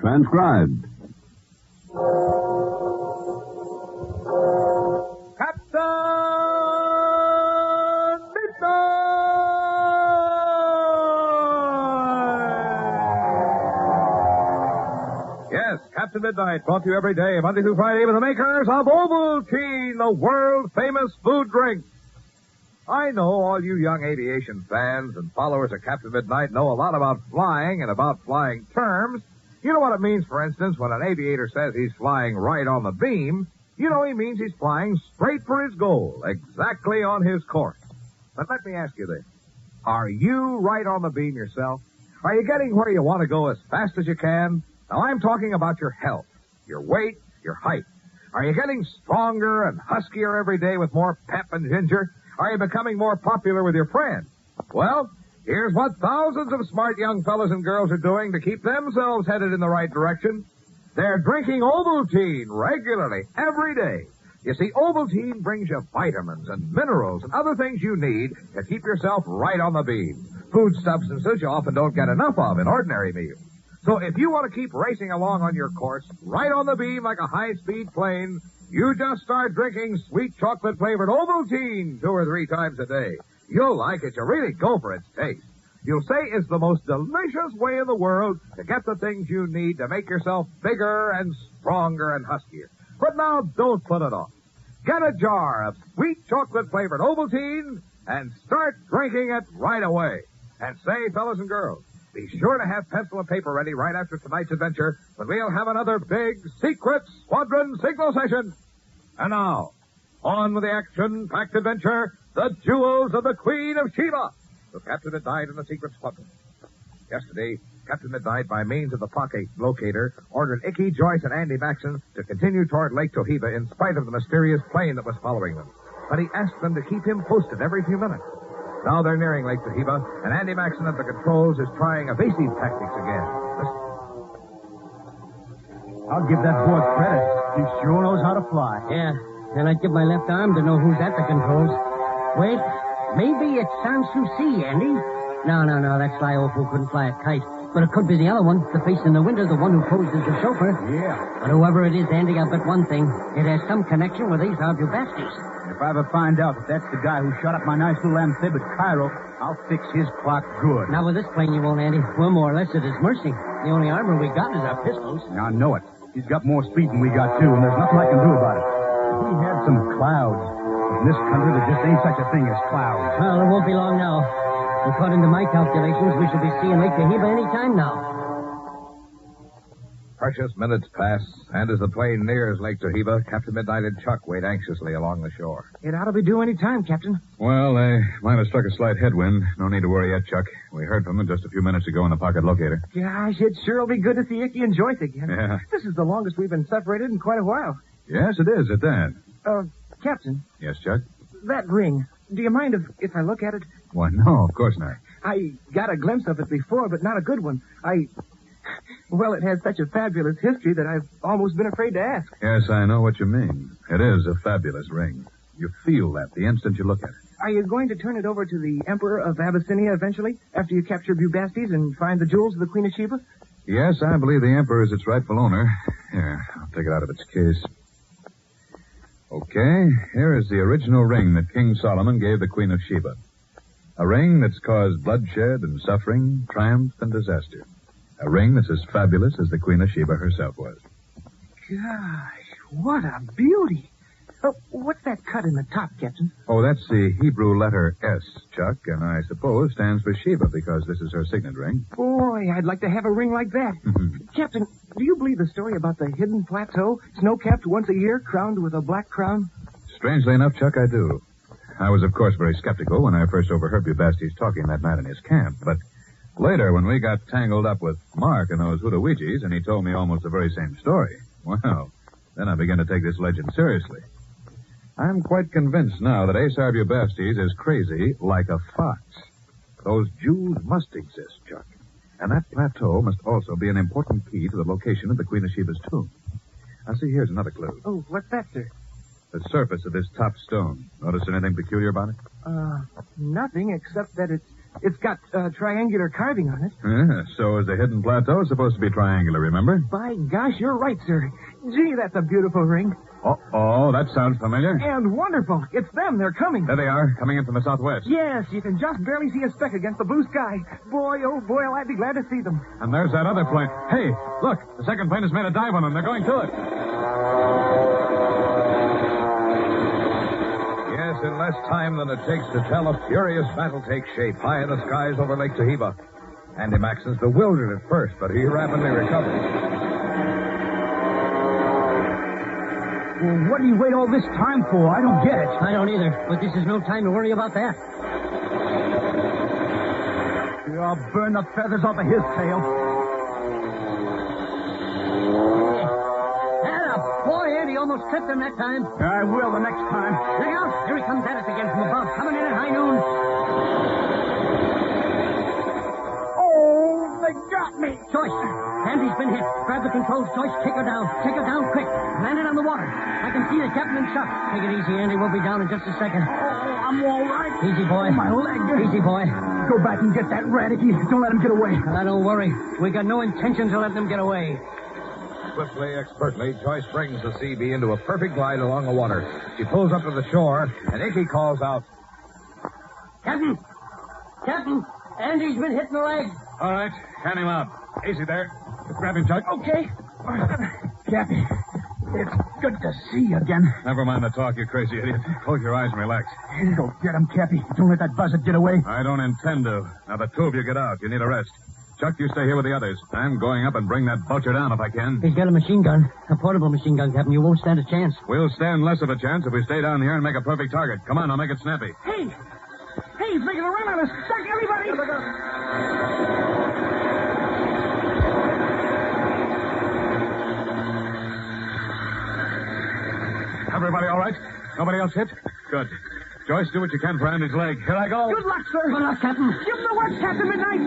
Transcribed. Captain Midnight, brought to you every day, Monday through Friday, by the makers of Ovaltine, the world-famous food drink. I know all you young aviation fans and followers of Captain Midnight know a lot about flying and about flying terms. You know what it means, for instance, when an aviator says he's flying right on the beam. You know he means he's flying straight for his goal, exactly on his course. But let me ask you this. Are you right on the beam yourself? Are you getting where you want to go as fast as you can? Now, I'm talking about your health, your weight, your height. Are you getting stronger and huskier every day with more pep and ginger? Are you becoming more popular with your friends? Well, here's what thousands of smart young fellas and girls are doing to keep themselves headed in the right direction. They're drinking Ovaltine regularly, every day. You see, Ovaltine brings you vitamins and minerals and other things you need to keep yourself right on the beam. Food substances you often don't get enough of in ordinary meals. So if you want to keep racing along on your course, right on the beam like a high-speed plane, you just start drinking sweet chocolate-flavored Ovaltine 2 or 3 times a day. You'll like it. You'll really go for its taste. You'll say it's the most delicious way in the world to get the things you need to make yourself bigger and stronger and huskier. But now, don't put it off. Get a jar of sweet chocolate-flavored Ovaltine and start drinking it right away. And say, fellas and girls, be sure to have pencil and paper ready right after tonight's adventure, when we'll have another big secret squadron signal session. And now, on with the action-packed adventure, the Jewels of the Queen of Sheba, with Captain Midnight and the Secret Squadron. Yesterday, Captain Midnight, by means of the pocket locator, ordered Icky, Joyce, and Andy Maxson to continue toward Lake Tohiba in spite of the mysterious plane that was following them. But he asked them to keep him posted every few minutes. Now they're nearing Lake Tohiba, and Andy Maxson at the controls is trying evasive tactics again. I'll give that boy credit. He sure knows how to fly. Yeah, and I'd give my left arm to know who's at the controls. Wait, maybe it's Sans Souci, Andy. No, that sly old fool couldn't fly a kite. But it could be the other one, the face in the window, the one who posed as the chauffeur. Yeah. But whoever it is, Andy, I'll bet one thing. It has some connection with these Arjubastis. If I ever find out that that's the guy who shot up my nice little amphib at Cairo, I'll fix his clock good. Now, with this plane, you won't, Andy. We're more or less at his mercy. The only armor we got is our pistols. I know it. He's got more speed than we got, too, and there's nothing I can do about it. If we had some clouds. But in this country, there just ain't such a thing as clouds. Well, it won't be long now. According to my calculations, we should be seeing Lake Tohiba any time now. Precious minutes pass, and as the plane nears Lake Tohiba, Captain Midnight and Chuck wait anxiously along the shore. It ought to be due any time, Captain. Well, they might have struck a slight headwind. No need to worry yet, Chuck. We heard from them just a few minutes ago in the pocket locator. Gosh, it sure will be good to see Icky and Joyce again. Yeah. This is the longest we've been separated in quite a while. Yes, it is, at that. Captain, Yes, Chuck? that ring, do you mind if I look at it? Why, no, of course not. I got a glimpse of it before, but not a good one. Well, it has such a fabulous history that I've almost been afraid to ask. Yes, I know what you mean. It is a fabulous ring. You feel that the instant you look at it. Are you going to turn it over to the Emperor of Abyssinia eventually, after you capture Bubastes and find the jewels of the Queen of Sheba? Yes, I believe the Emperor is its rightful owner. Here, I'll take it out of its case. Okay, here is the original ring that King Solomon gave the Queen of Sheba. A ring that's caused bloodshed and suffering, triumph and disaster. A ring that's as fabulous as the Queen of Sheba herself was. Gosh, what a beauty. What's that cut in the top, Captain? Oh, that's the Hebrew letter S, Chuck, and I suppose stands for Sheba because this is her signet ring. Boy, I'd like to have a ring like that. Captain, do you believe the story about the hidden plateau, snow-capped once a year, crowned with a black crown? Strangely enough, Chuck, I do. I was, of course, very skeptical when I first overheard Bubastes talking that night in his camp, but later, when we got tangled up with Mark and those Hoodoo-Ouijies, and he told me almost the very same story, well, then I began to take this legend seriously. I'm quite convinced now that Asar Bubastes is crazy like a fox. Those jewels must exist, Chuck. And that plateau must also be an important key to the location of the Queen of Sheba's tomb. Now, see, here's another clue. Oh, what's that, sir? The surface of this top stone. Notice anything peculiar about it? Nothing except that it's It's got triangular carving on it. Yeah, so is the hidden plateau supposed to be triangular, remember? By gosh, you're right, sir. Gee, that's a beautiful ring. Oh, that sounds familiar. And wonderful. It's them. They're coming. There they are, coming in from the southwest. Yes, you can just barely see a speck against the blue sky. Boy, oh boy, I'd be glad to see them. And there's that other plane. Hey, look, the second plane has made a dive on them. They're going to it. Yes, in less time than it takes to tell, a furious battle takes shape high in the skies over Lake Sheba. Andy Maxon's bewildered at first, but he rapidly recovers. Well, what do you wait all this time for? I don't get it. I don't either, but this is no time to worry about that. I'll burn the feathers off of his tail. Boy, Andy almost tripped him that time. I will the next time. Look out! Here he comes at us again from above, coming in at high noon. Oh, they got me. Joyce, Andy's been hit. Grab the controls, Joyce. Take her down. Take her down quick. Land it on the water. I can see the captain in shock. Take it easy, Andy. We'll be down in just a second. Oh, I'm all right. Easy, boy. My leg. Easy, boy. Go back and get that rat. Don't let him get away. Don't worry. We got no intentions of letting him get away. Swiftly, expertly, Joyce brings the CB into a perfect glide along the water. She pulls up to the shore, and Icky calls out, Captain! Captain! Andy's been hit in the leg. All right, hand him out. Easy there. Grab him, Chuck. Okay. Cappy, it's good to see you again. Never mind the talk, you crazy idiot. Close your eyes and relax. Go get him, Cappy. Don't let that buzzard get away. I don't intend to. Now, the two of you get out. You need a rest. Chuck, you stay here with the others. I'm going up and bring that vulture down if I can. He's got a machine gun. A portable machine gun, Captain. You won't stand a chance. We'll stand less of a chance if we stay down here and make a perfect target. Come on, I'll make it snappy. Hey! Hey, he's making a run on us. Duck, everybody! Everybody all right? Nobody else hit? Good. Joyce, do what you can for Andy's leg. Here I go. Good luck, sir. Good luck, Captain. Give him the works, Captain Midnight.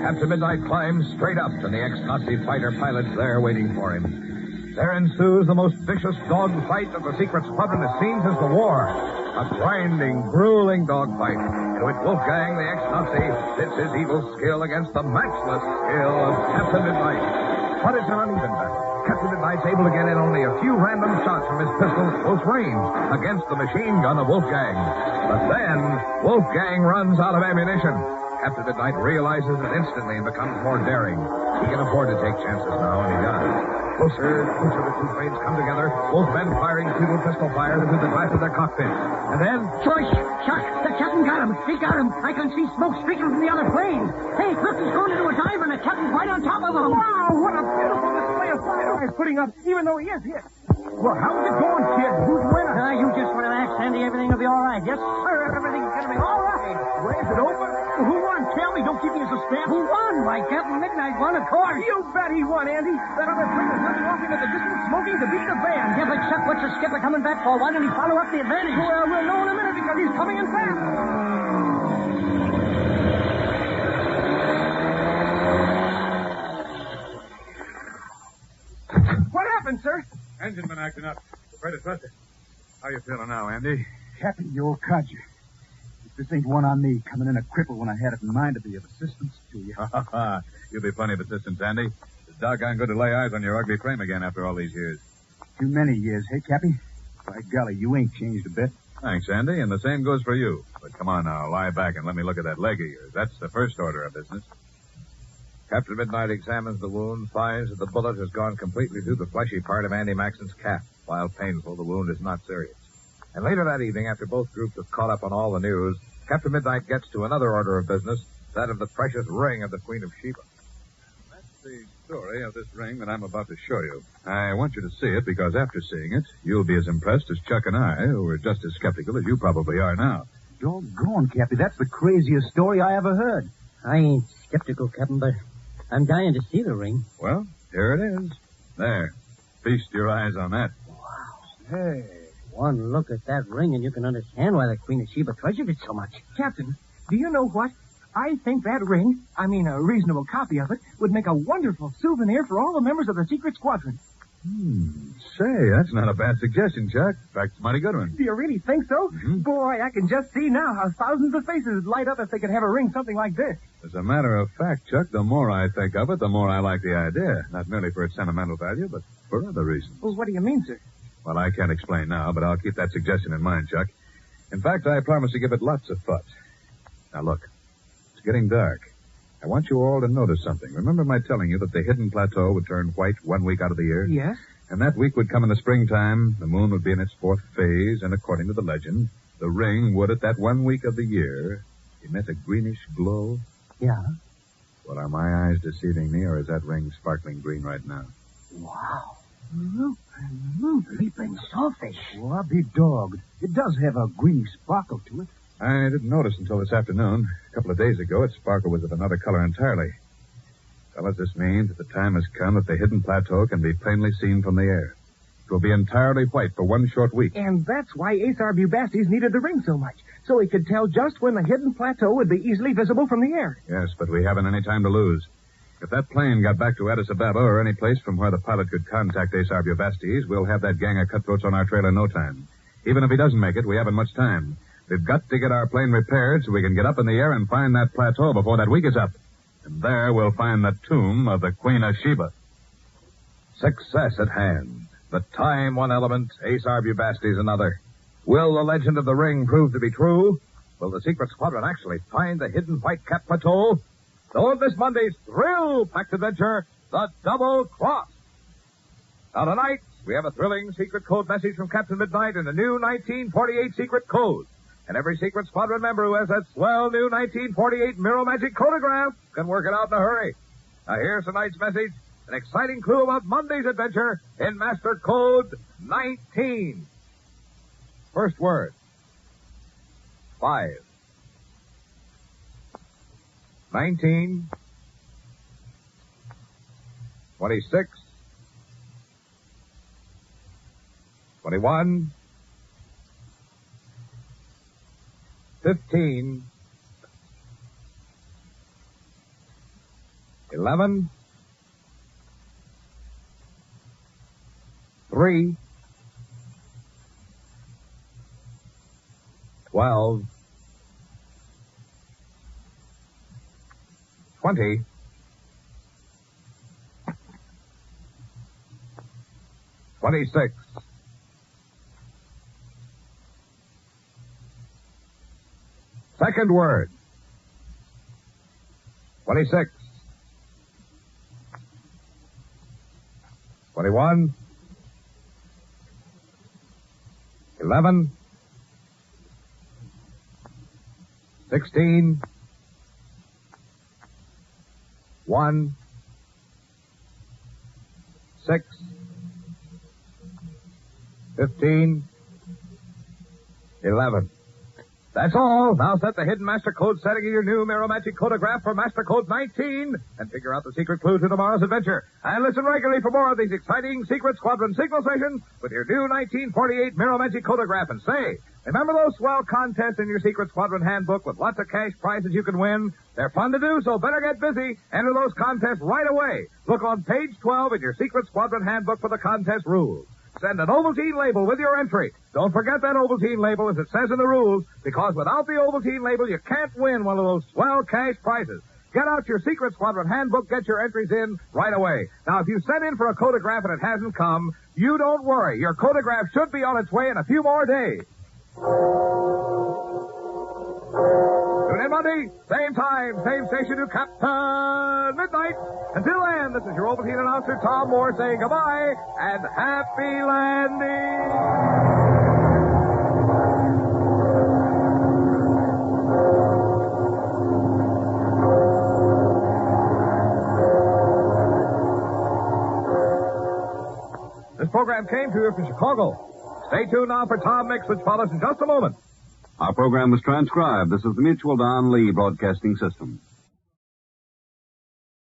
Captain Midnight climbs straight up, and the ex-Nazi fighter pilot's there waiting for him. There ensues the most vicious dogfight that the secret squadron has seen since the war. A grinding, grueling dogfight in which Wolfgang, the ex-Nazi, pits his evil skill against the matchless skill of Captain Midnight. But it's an uneven battle. Captain Midnight's able to get in only a few random shots from his pistol at close range against the machine gun of Wolfgang. But then, Wolfgang runs out of ammunition. Captain Midnight realizes it instantly and becomes more daring. He can afford to take chances now, and he does. Closer the two planes come together, both men firing single pistol fire into the glass of their cockpit. And then... Joyce! Chuck! The captain got him! He got him! I can see smoke streaking from the other plane! Hey, look, he's going into a dive and the captain's right on top of him! Wow, what a beautiful display of fire he's putting up, even though he is hit. Well, how's it going, kid? Who's winning? You just relax, Andy. Everything will be all right. Yes, sir. Everything's going to be all right. Well, is it over? Well, who won? Tell me. Don't keep me in suspense. Who won? Why, Captain Midnight won, of course. You bet he won, Andy. That other plane is running off into the distance, smoking to beat the band. Yeah, but Chuck, what's the skipper coming back for? Why don't he follow up the advantage? Well, we'll know in a minute because he's coming in fast. What happened, sir? Engine been acting up. Afraid to trust it. How you feeling now, Andy? Captain, you old codger. If this ain't one on me, coming in a cripple when I had it in mind to be of assistance to you. You'll be plenty of assistance, Andy. It's doggone good to lay eyes on your ugly frame again after all these years. Too many years, hey, Cappy? By golly, you ain't changed a bit. Thanks, Andy, and the same goes for you. But come on now, lie back and let me look at that leg of yours. That's the first order of business. Captain Midnight examines the wound, finds that the bullet has gone completely through the fleshy part of Andy Maxon's calf. While painful, the wound is not serious. And later that evening, after both groups have caught up on all the news, Captain Midnight gets to another order of business, that of the precious ring of the Queen of Sheba. That's the story of this ring that I'm about to show you. I want you to see it because after seeing it, you'll be as impressed as Chuck and I, who are just as skeptical as you probably are now. Doggone, Cappy, that's the craziest story I ever heard. I ain't skeptical, Captain, but I'm dying to see the ring. Well, here it is. There. Feast your eyes on that. Hey. One look at that ring and you can understand why the Queen of Sheba treasured it so much. Captain, do you know what? I think that ring, a reasonable copy of it, would make a wonderful souvenir for all the members of the secret squadron. Say, that's not a bad suggestion, Chuck. In fact, it's a mighty good one. Do you really think so? Mm-hmm. Boy, I can just see now how thousands of faces would light up if they could have a ring something like this. As a matter of fact, Chuck, the more I think of it, the more I like the idea. Not merely for its sentimental value, but for other reasons. Well, what do you mean, sir? Well, I can't explain now, but I'll keep that suggestion in mind, Chuck. In fact, I promise to give it lots of thought. Now, look. It's getting dark. I want you all to notice something. Remember my telling you that the hidden plateau would turn white 1 week out of the year? Yes. And that week would come in the springtime. The moon would be in its fourth phase, and according to the legend, the ring would, at that 1 week of the year, emit a greenish glow. Yeah. Well, are my eyes deceiving me, or is that ring sparkling green right now? Wow. Leaping sawfish. Well, I'll be dogged. It does have a greeny sparkle to it. I didn't notice until this afternoon. A couple of days ago, its sparkle was of another color entirely. Fellas, this means that the time has come that the hidden plateau can be plainly seen from the air. It will be entirely white for 1 short week. And that's why Ace Arbubastes needed the ring so much, so he could tell just when the hidden plateau would be easily visible from the air. Yes, but we haven't any time to lose. If that plane got back to Addis Ababa or any place from where the pilot could contact Ace Arbubastes, we'll have that gang of cutthroats on our trail in no time. Even if he doesn't make it, we haven't much time. We've got to get our plane repaired so we can get up in the air and find that plateau before that week is up. And there we'll find the tomb of the Queen of Sheba. Success at hand. The time one element, Ace Arbubastes another. Will the legend of the ring prove to be true? Will the secret squadron actually find the hidden white-capped plateau? Don't miss Monday's thrill-packed adventure, The Double Cross. Now tonight, we have a thrilling secret code message from Captain Midnight and a new 1948 secret code. And every secret squadron member who has that swell new 1948 Mirror Magic Codograph can work it out in a hurry. Now here's tonight's message, an exciting clue about Monday's adventure in Master Code 19. First word, 5. 19, 26, 21, 15, 11, 3, 12, 20, 26, 2nd word, 26, 21, 11, 16, 1, 6, 15, 11. That's all. Now set the hidden Master Code setting in your new Mirror Magic Codograph for Master Code 19 and figure out the secret clue to tomorrow's adventure. And listen regularly for more of these exciting Secret Squadron signal sessions with your new 1948 Mirror Magic Codograph. And say, remember those swell contests in your Secret Squadron handbook with lots of cash prizes you can win? They're fun to do, so better get busy. Enter those contests right away. Look on page 12 in your Secret Squadron handbook for the contest rules. Send an Ovaltine label with your entry. Don't forget that Ovaltine label as it says in the rules, because without the Ovaltine label, you can't win one of those swell cash prizes. Get out your Secret Squadron handbook, get your entries in right away. Now, if you sent in for a Codograph and it hasn't come, you don't worry. Your Codograph should be on its way in a few more days. Tune in Monday, same time, same station to Captain Midnight. Until then, this is your Ovaltine announcer, Tom Moore, saying goodbye and happy landing. This program came to you from Chicago. Stay tuned now for Tom Mix, which follows in just a moment. Our program was transcribed. This is the Mutual Don Lee Broadcasting System.